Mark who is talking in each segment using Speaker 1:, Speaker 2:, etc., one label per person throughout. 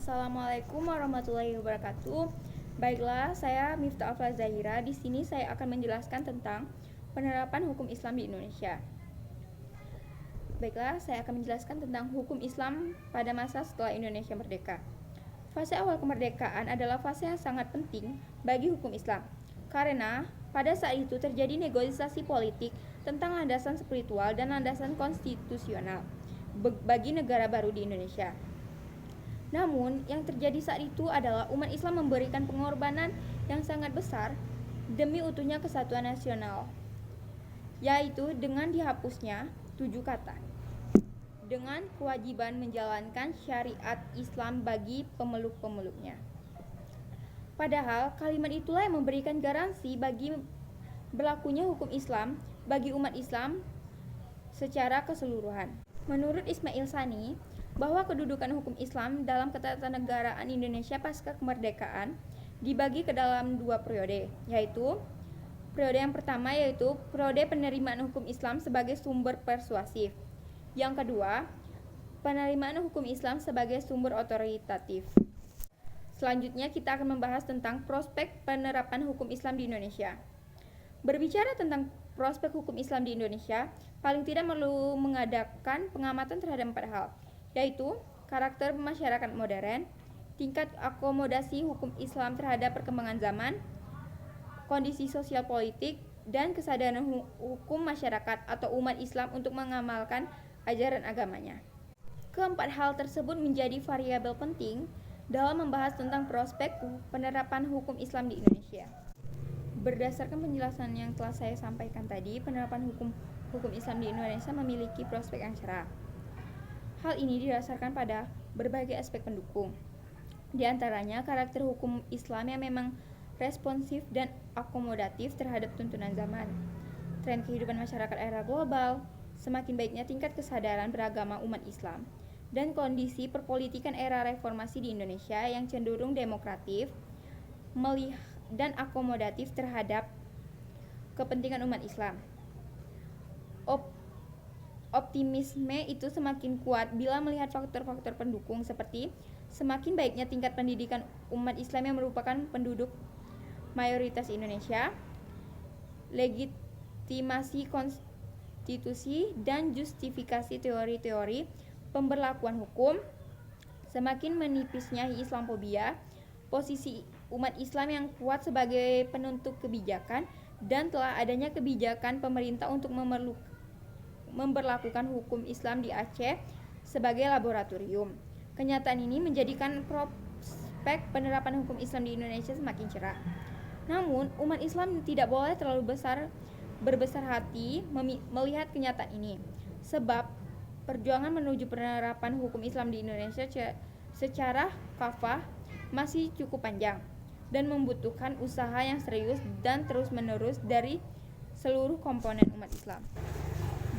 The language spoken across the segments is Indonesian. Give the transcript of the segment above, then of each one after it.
Speaker 1: Assalamualaikum warahmatullahi wabarakatuh. Baiklah, saya Miftah Afla Zahira. Di sini saya akan menjelaskan tentang penerapan hukum Islam di Indonesia. Baiklah, saya akan menjelaskan tentang hukum Islam pada masa setelah Indonesia merdeka. Fase awal kemerdekaan adalah fase yang sangat penting bagi hukum Islam, karena pada saat itu terjadi negosiasi politik tentang landasan spiritual dan landasan konstitusional bagi negara baru di Indonesia. Namun, yang terjadi saat itu adalah umat Islam memberikan pengorbanan yang sangat besar demi utuhnya kesatuan nasional, yaitu dengan dihapusnya 7 kata, dengan kewajiban menjalankan syariat Islam bagi pemeluk-pemeluknya. Padahal, kalimat itulah yang memberikan garansi bagi berlakunya hukum Islam bagi umat Islam secara keseluruhan. Menurut Ismail Sani, bahwa kedudukan hukum Islam dalam ketatanegaraan Indonesia pasca kemerdekaan dibagi ke dalam 2 periode, yaitu periode yang pertama yaitu periode penerimaan hukum Islam sebagai sumber persuasif. Yang kedua, penerimaan hukum Islam sebagai sumber otoritatif. Selanjutnya kita akan membahas tentang prospek penerapan hukum Islam di Indonesia. Berbicara tentang prospek hukum Islam di Indonesia, paling tidak perlu mengadakan pengamatan terhadap 4 hal, yaitu karakter masyarakat modern, tingkat akomodasi hukum Islam terhadap perkembangan zaman, kondisi sosial politik, dan kesadaran hukum masyarakat atau umat Islam untuk mengamalkan ajaran agamanya. Keempat hal tersebut menjadi variabel penting dalam membahas tentang prospek penerapan hukum Islam di Indonesia. Berdasarkan penjelasan yang telah saya sampaikan tadi, penerapan hukum Islam di Indonesia memiliki prospek yang cerah. Hal ini didasarkan pada berbagai aspek pendukung. Di antaranya, karakter hukum Islam yang memang responsif dan akomodatif terhadap tuntunan zaman, tren kehidupan masyarakat era global, semakin baiknya tingkat kesadaran beragama umat Islam, dan kondisi perpolitikan era reformasi di Indonesia yang cenderung demokratif dan akomodatif terhadap kepentingan umat Islam. Optimisme itu semakin kuat bila melihat faktor-faktor pendukung seperti semakin baiknya tingkat pendidikan umat Islam yang merupakan penduduk mayoritas Indonesia, legitimasi konstitusi dan justifikasi teori-teori pemberlakuan hukum, semakin menipisnya Islamofobia, posisi umat Islam yang kuat sebagai penentu kebijakan, dan telah adanya kebijakan pemerintah untuk memberlakukan hukum Islam di Aceh sebagai laboratorium. Kenyataan ini menjadikan prospek penerapan hukum Islam di Indonesia semakin cerah. Namun, umat Islam tidak boleh terlalu berbesar hati melihat kenyataan ini, sebab perjuangan menuju penerapan hukum Islam di Indonesia secara kafah masih cukup panjang dan membutuhkan usaha yang serius dan terus-menerus dari seluruh komponen umat Islam.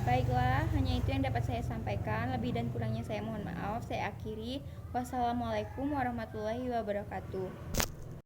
Speaker 1: Baiklah, hanya itu yang dapat saya sampaikan. Lebih dan kurangnya saya mohon maaf. Saya akhiri. Wassalamualaikum warahmatullahi wabarakatuh.